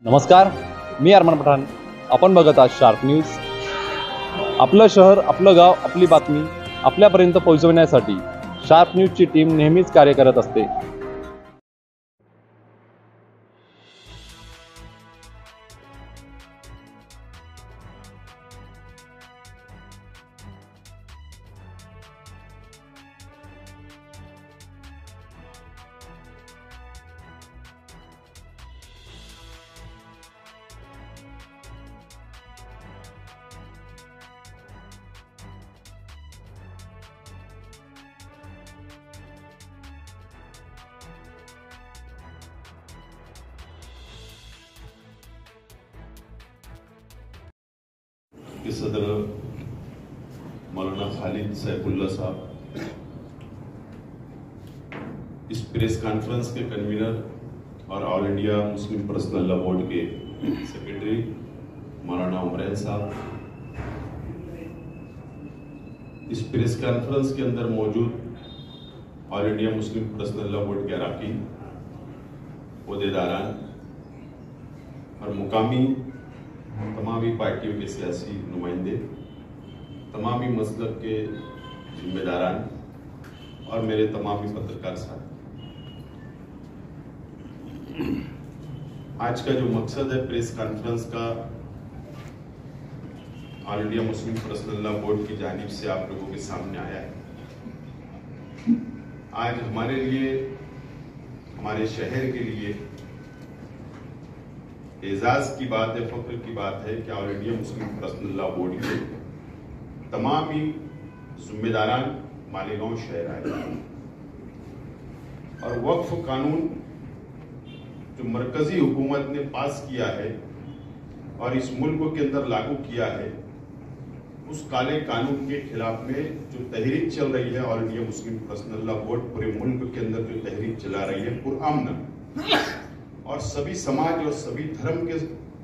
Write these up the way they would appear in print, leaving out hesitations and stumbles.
नमस्कार, मी अरमान पठाण. आपण बघत आहात शार्प न्यूज. आपलं शहर, आपलं गाव, आपली बातमी आपल्यापर्यंत पोहोचवण्यासाठी शार्प न्यूजची टीम नेहमीच कार्य करत असते. के सदर मौलाना खालिद सैफुल्ला साहब, इस प्रेस कॉन्फ्रेंस के कन्वीनर और all India Muslim personal law board के सेक्रेटरी मौलाना उमरैन साहब, इस प्रेस कॉन्फ्रेंस के अंदर मौजूद all India Muslim personal law board के अरकान, ओहदेदारान और मुकामी तमामी पार्टियों के सियासी नुमाइंदे, तमामी मसलब के जिम्मेदारान और मेरे तमामी पत्रकार साथी, आज का जो मकसद है प्रेस कॉन्फ्रेंस का, all India Muslim personal law board की जानिब से आप लोगों के सामने आया है। आज हमारे लिए, हमारे शहर के लिए एजाज की बात है, फख्र की बात है कि all India Muslim personal law board के तमाम ही जिम्मेदारान मालेगांव शहर आए और वक्फ कानून जो मरकजी हुकूमत ने पास किया है और इस मुल्क के अंदर लागू किया है, उस काले कानून के खिलाफ में जो तहरीक चल रही है, all India Muslim personal law board पूरे मुल्क के अंदर जो तहरीक चला रही है पुरअमन और सभी समाज और सभी धर्म के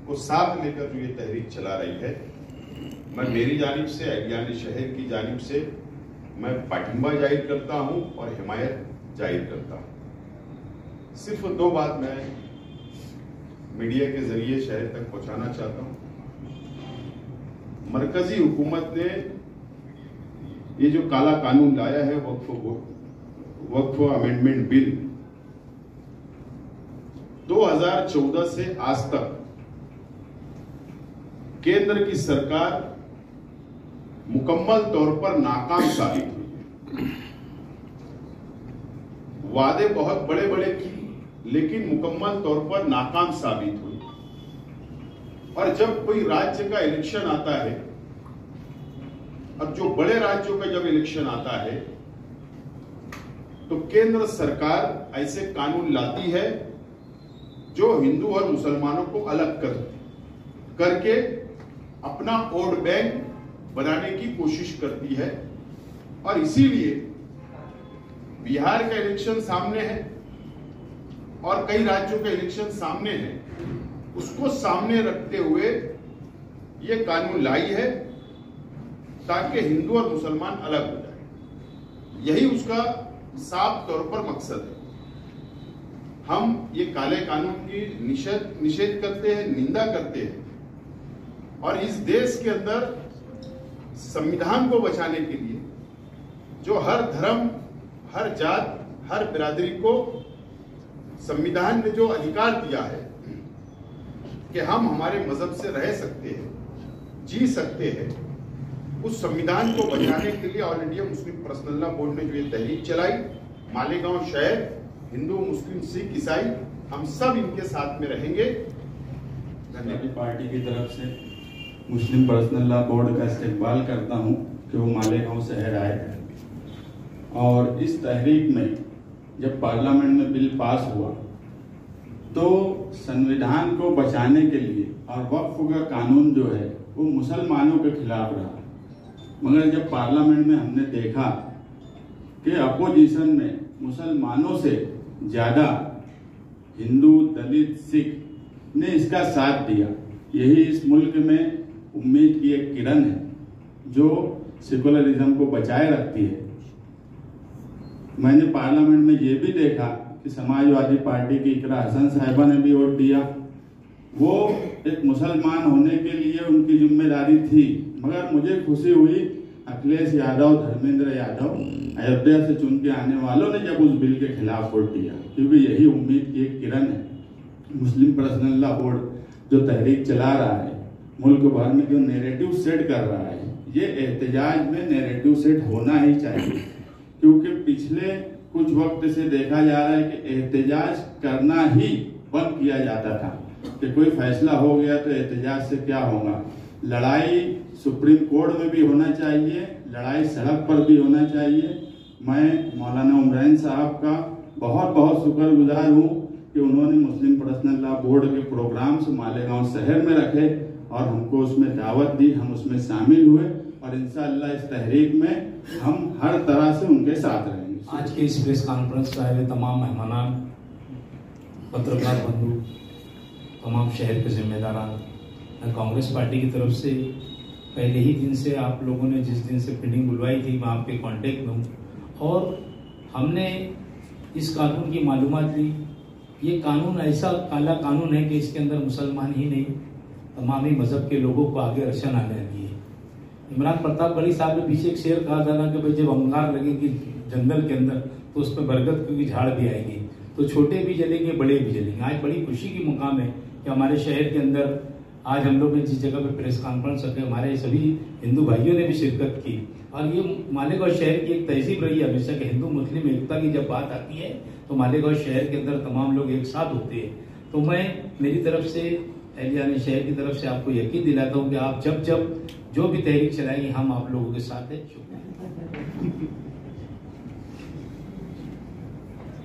को साथ लेकर जो ये तहरीक चला रही है, मैं मेरी जानिब से, यानी शहर की जानिब से मैं पाठिंबा जाहिर करता हूं और हिमायत जाहिर करता हूं। सिर्फ दो बात मैं मीडिया के जरिए शहर तक पहुंचाना चाहता हूं। मरकजी हुकूमत ने ये जो काला कानून लाया है, वक्फ अमेंडमेंट बिल, 2014 से आज तक केंद्र की सरकार मुकम्मल तौर पर नाकाम साबित हुई। वादे बहुत बड़े बड़े की, लेकिन मुकम्मल तौर पर नाकाम साबित हुई। और जब कोई राज्य का इलेक्शन आता है, अब जो बड़े राज्यों का जब इलेक्शन आता है, तो केंद्र सरकार ऐसे कानून लाती है जो हिंदू और मुसलमानों को अलग करके अपना वोट बैंक बनाने की कोशिश करती है। और इसीलिए बिहार का इलेक्शन सामने है और कई राज्यों का इलेक्शन सामने है, उसको सामने रखते हुए ये कानून लाई है ताकि हिंदू और मुसलमान अलग हो जाए। यही उसका साफ तौर पर मकसद है। हम ये काले कानून की निषेध करते हैं, निंदा करते हैं और इस देश के अंदर संविधान को बचाने के लिए जो हर धर्म, हर जात, हर बिरादरी को संविधान ने जो अधिकार दिया है कि हम हमारे मजहब से रह सकते हैं, जी सकते हैं, उस संविधान को बचाने के लिए all India Muslim personal law board ने जो ये तहरीक चलाई, मालेगांव शहर, हिंदू, मुस्लिम, सिख, ईसाई, हम सब इनके साथ में रहेंगे। धन्यवाद। पार्टी की तरफ से मुस्लिम पर्सनल लॉ बोर्ड का इस्तेमाल करता हूं कि वो मालेगांव शहर आए और इस तहरीक में जब पार्लियामेंट में बिल पास हुआ तो संविधान को बचाने के लिए और वक्फ का कानून जो है वो मुसलमानों के खिलाफ रहा। मगर जब पार्लियामेंट में हमने देखा कि अपोजिशन में मुसलमानों से ज्यादा हिंदू, दलित, सिख ने इसका साथ दिया, यही इस मुल्क में उम्मीद की एक किरण है जो सेकुलरिज्म को बचाए रखती है। मैंने पार्लियामेंट में ये भी देखा कि समाजवादी पार्टी की इकरा हसन साहिबा ने भी वोट दिया, वो एक मुसलमान होने के लिए उनकी जिम्मेदारी थी, मगर मुझे खुशी हुई अखिलेश यादव, धर्मेंद्र यादव अयोध्या से चुन के आने वालों ने जब उस बिल के खिलाफ वोट दिया, क्योंकि यही उम्मीद की एक किरण है। मुस्लिम पर्सनल लॉ बोर्ड जो तहरीक चला रहा है, मुल्क भर में जो नैरेटिव सेट कर रहा है, ये एहतजाज में नैरेटिव सेट होना ही चाहिए, क्योंकि पिछले कुछ वक्त से देखा जा रहा है कि एहतजाज करना ही बंद किया जाता था कि कोई फैसला हो गया तो एहतजाज से क्या होगा। लड़ाई सुप्रीम कोर्ट में भी होना चाहिए, लड़ाई सड़क पर भी होना चाहिए। मैं मौलाना उमरैन साहब का बहुत बहुत शुक्रगुजार हूँ कि उन्होंने मुस्लिम पर्सनल लॉ बोर्ड के प्रोग्राम्स मालेगांव शहर में रखे और हमको उसमें दावत दी, हम उसमें शामिल हुए और इंशाअल्लाह इस तहरीक में हम हर तरह से उनके साथ रहेंगे। आज के इस प्रेस कॉन्फ्रेंस में आए हुए तमाम मेहमानान, पत्रकार बंधु, तमाम शहर के जिम्मेदारान, मैं कांग्रेस पार्टी की तरफ से पहले ही दिन से आप लोगों ने जिस दिन से मीटिंग बुलवाई थी मैं आपके कांटेक्ट में हूँ और हमने इस कानून की मालूमात ली। ये कानून ऐसा काला कानून है कि इसके अंदर मुसलमान ही नहीं तमाम ही मजहब के लोगों को आगे रक्षा आने लगी है। इमरान प्रताप बड़ी साहब ने पीछे एक शेर कहा था ना कि भाई जब अंगार लगेगी जंगल के अंदर तो उस पर बरगद की झाड़ भी आएगी, तो छोटे भी जलेंगे बड़े भी जलेंगे। आज बड़ी खुशी की मुकाम है कि हमारे शहर के अंदर आज हम लोग ने जिस जगह पे प्रेस कॉन्फ्रेंस रखे हमारे सभी हिंदू भाइयों ने भी शिरकत की और ये मालेगांव शहर की एक तहजीब रही है हमेशा कि हिंदू मुस्लिम एकता की जब बात आती है तो मालेगांव शहर के अंदर तमाम लोग एक साथ होते हैं। तो मैं मेरी तरफ से एहलियाने शहर की तरफ से आपको यकीन दिलाता हूँ कि आप जब जब जो भी तहरीक चलाएंगे हम आप लोगों के साथ हैं।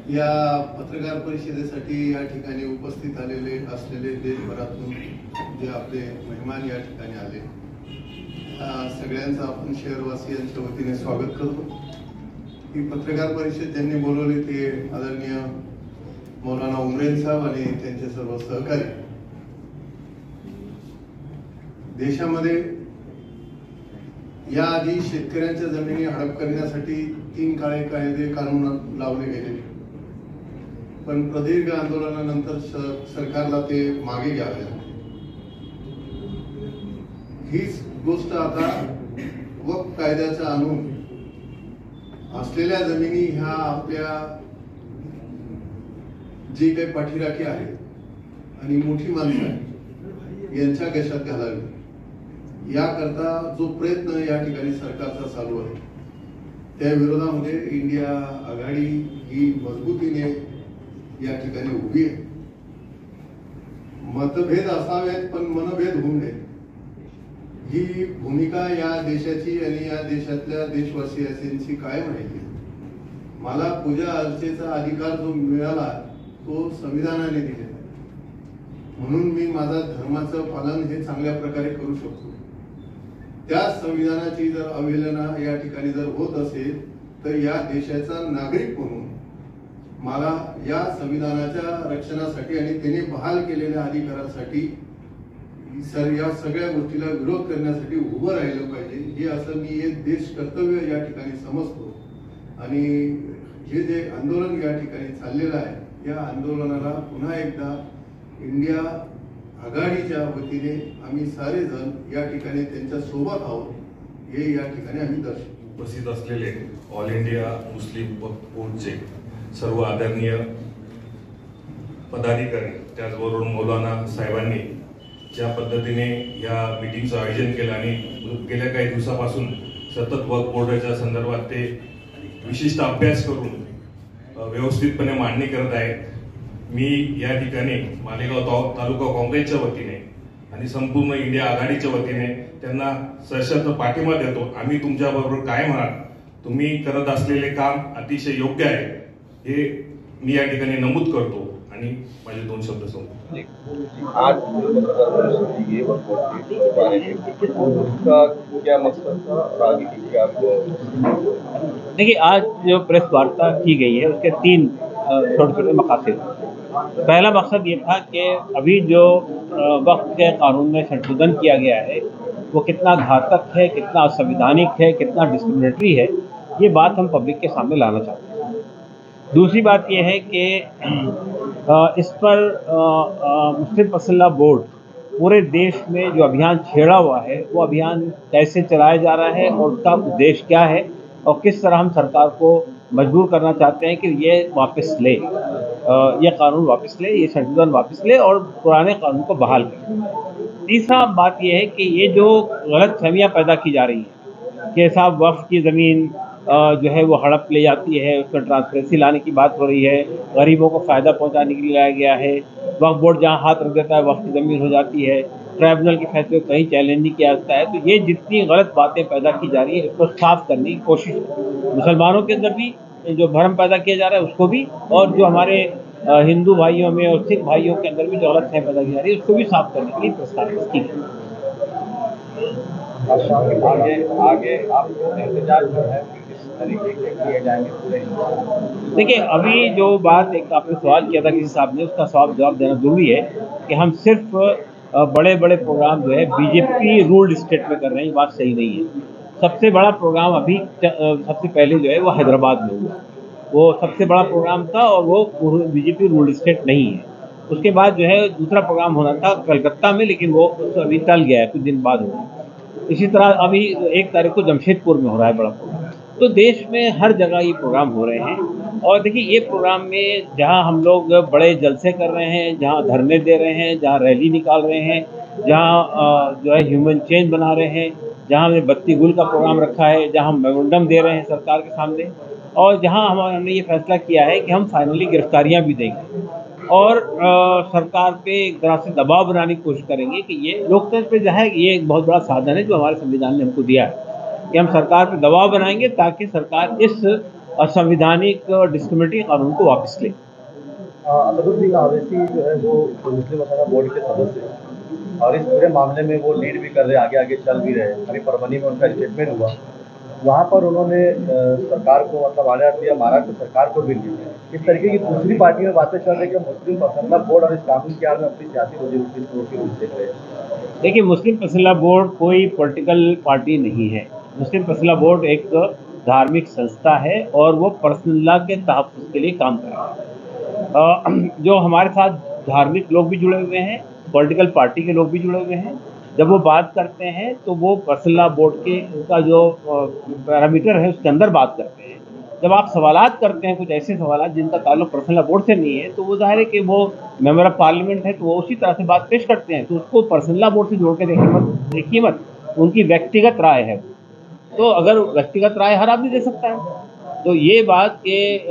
या पत्रकार परिषदेसाठी या ठिकाणी उपस्थित आलेले असलेले देशभरातून जे आपले मेहमान या ठिकाणी आले, सगळ्यांचं आपण शहरवासियांच्या वतीने स्वागत करतो। ही पत्रकार परिषद ज्यांनी बोलवली ते आदरणीय मौलाना उमरैन साहेब आणि त्यांचे सर्व सहकारी। देशामध्ये याआधी शेतकऱ्यांच्या जमिनी हडप करण्यासाठी 3 काळे कायदे कानून लावले गेले, पण प्रदीर्घ आंदोलनानंतर सरकारला ते मागे घ्यावे लागले। हीच गोष्ट आता वक्फ कायद्याचा आणून असलेल्या जमिनी ह्या आपल्या जे काही पाठीराखी आहेत आणि मोठी माणसं आहेत यांच्या घशात घालावी याकरता जो प्रयत्न या ठिकाणी सरकारचा चालू आहे त्या विरोधामध्ये इंडिया आघाडी ही मजबूतीने या ठिकाणी उभी आहे। मतभेद असावेत पण मनभेद होऊ नये ही भूमिका या देशाची आणि या देशातल्या देशवासियांची कायम राहिली। मला पूजा अर्चेचा अधिकार जो मिळाला तो संविधानाने दिलेला आहे, म्हणून मी माझा धर्माचं पालन हे चांगल्या प्रकारे करू शकतो। त्या संविधानाची जर अवहेलना या ठिकाणी जर होत असेल तर या देशाचा नागरिक म्हणून मला या संविधानाच्या रक्षणासाठी आणि त्याने बहाल केलेल्या अधिकारासाठी या सगळ्या गोष्टीला विरोध करण्यासाठी उभं राहिलं पाहिजे। हे असं मी एक देश कर्तव्य या ठिकाणी समजतो आणि हे जे आंदोलन या ठिकाणी चाललेलं आहे या आंदोलनाला पुन्हा एकदा इंडिया आघाडीच्या वतीने आम्ही सारे जण या ठिकाणी त्यांच्या सोबत आहोत हे या ठिकाणी आम्ही दर्शवतो। उपस्थित असलेले ऑल इंडिया मुस्लिम वक्फ बोर्डचे सर्व आदरणीय पदाधिकारी, त्याचबरोबर मौलाना साहेबांनी ज्या पद्धतीने या मीटिंगचं आयोजन केलं आणि गेल्या काही दिवसापासून सतत वक्फ बोर्डाच्या संदर्भात ते विशिष्ट अभ्यास करून व्यवस्थितपणे मांडणी करत आहेत। मी या ठिकाणी मालेगाव तालुका काँग्रेसच्या वतीने आणि संपूर्ण इंडिया आघाडीच्या वतीने त्यांना सशर्त पाठिंबा देतो। आम्ही तुमच्याबरोबर कायम आहात, तुम्ही करत असलेले काम अतिशय योग्य आहे हे मी या ठिकाणी नमूद करतो आणि माझे 2 शब्द संपतो। आज क्या मकसद था? देखिए, आज जो प्रेस वार्ता की गई है उसके 3 छोटे-छोटे मकासद। पहला मकसद ये था कि अभी जो वक्फ के कानून में संशोधन किया गया है वो कितना घातक है, कितना असंवैधानिक है, कितना डिस्क्रिमिनेटरी है, ये बात हम पब्लिक के सामने लाना चाहते हैं। दूसरी बात ये है कि इस पर मुस्लिम पर्सनल लॉ बोर्ड पूरे देश में जो अभियान छेड़ा हुआ है वो अभियान कैसे चलाया जा रहा है और उसका उद्देश्य क्या है और किस तरह हम सरकार को मजबूर करना चाहते हैं कि ये वापस ले, ये कानून वापस ले, ये संशोधन वापस ले और पुराने कानून को बहाल करे। तीसरा बात यह है कि ये जो गलत फहमियाँ पैदा की जा रही हैं कि साहब वक्फ की ज़मीन जो है वो हड़प ले जाती है, उसमें ट्रांसपेरेंसी लाने की बात हो रही है, गरीबों को फ़ायदा पहुंचाने के लिए लाया गया है, वक्फ बोर्ड जहां हाथ रख देता है वक्फ की ज़मीन हो जाती है, ट्राइब्यूनल के फैसले को कहीं चैलेंज नहीं किया जाता है। तो ये जितनी गलत बातें पैदा की जा रही है इसको साफ करने की कोशिश है, मुसलमानों के अंदर भी जो भ्रम पैदा किया जा रहा है उसको भी, और जो हमारे हिंदू भाइयों में और सिख भाइयों के अंदर भी जो गलत फहमी पैदा की जा रही है उसको भी साफ करने के लिए प्रस्ताव की है। आगे आपको एहतजाज जो है किस तरीके के किए जाएंगे पूरे? देखिए, अभी जो बात एक आपने सवाल किया था किसी साहब ने, उसका जवाब देना जरूरी है कि हम सिर्फ बड़े बड़े प्रोग्राम जो है बीजेपी रूल्ड स्टेट में कर रहे हैं, ये बात सही नहीं है। सबसे बड़ा प्रोग्राम अभी सबसे पहले जो है वो हैदराबाद में हुआ, वो सबसे बड़ा प्रोग्राम था और वो बीजेपी रूल्ड स्टेट नहीं है। उसके बाद जो है दूसरा प्रोग्राम होना था कलकत्ता में, लेकिन वो अभी टल गया है, कुछ दिन बाद हुआ। इसी तरह अभी 1 तारीख को जमशेदपुर में हो रहा है बड़ा प्रोग्राम। तो देश में हर जगह ये प्रोग्राम हो रहे हैं और देखिए ये प्रोग्राम में जहां हम लोग बड़े जलसे कर रहे हैं, जहां धरने दे रहे हैं, जहां रैली निकाल रहे हैं, जहां जो है ह्यूमन चेंज बना रहे हैं, जहां हमने बत्ती गुल का प्रोग्राम रखा है, जहां हम मेमोरेंडम दे रहे हैं सरकार के सामने, और जहां हमने ये फैसला किया है कि हम फाइनली गिरफ्तारियां भी देंगे और सरकार पे एक तरह से दबाव बनाने की कोशिश करेंगे कि ये लोकतंत्र जो है ये एक बहुत बड़ा साधन है जो हमारे संविधान ने हमको दिया है कि हम सरकार पे दबाव बनाएंगे ताकि सरकार इस असंवैधानिक डिस्क्रिमिनेटरी कानून को वापस ले। असदुद्दीन ओवैसी जो है वो मुस्लिम मसला बोर्ड के सदस्य हैं और इस पूरे मामले में वो लीड भी कर रहे, आगे आगे चल भी रहे। अभी परभनी में उनका स्टेटमेंट हुआ, वहाँ पर उन्होंने सरकार को मतलब आने दिया, महाराष्ट्र सरकार को भी लिया। इस तरीके की दूसरी पार्टी में बातें चल रही है कि मुस्लिम पर्सनल बोर्ड और इस कानून के आगे अपनी सियासी रोटी देख रहे हैं। देखिए, मुस्लिम पर्सनल बोर्ड कोई पॉलिटिकल पार्टी नहीं है। मुस्लिम पर्सनल बोर्ड एक धार्मिक संस्था है और वो पर्सनल के तहफ़्फ़ुज़ के लिए काम कर रहा है। जो हमारे साथ धार्मिक लोग भी जुड़े हुए हैं, पॉलिटिकल पार्टी के लोग भी जुड़े हुए हैं। जब वो बात करते हैं तो वो पर्सनल बोर्ड के उनका जो पैरामीटर है उसके अंदर बात करते हैं। जब आप सवालात करते हैं कुछ ऐसे सवालात जिनका ताल्लुक पर्सनल बोर्ड से नहीं है तो वो जाहिर है कि वो मेंबर ऑफ पार्लियामेंट है तो वो उसी तरह से बात पेश करते हैं, तो उसको पर्सनल बोर्ड से जोड़ के देखिए मत, उनकी व्यक्तिगत राय है। तो अगर व्यक्तिगत राय हर आदमी दे सकता है, तो ये बात कि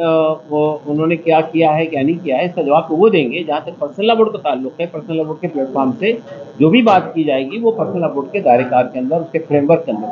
वो उन्होंने क्या किया है क्या नहीं किया है इसका जवाब तो वो देंगे। जहाँ तक पर्सनल बोर्ड का ताल्लुक है, पर्सनल बोर्ड के प्लेटफॉर्म से जो भी बात की जाएगी वो पर्सनल बोर्ड के दायरेकार के अंदर, उसके फ्रेमवर्क के अंदर।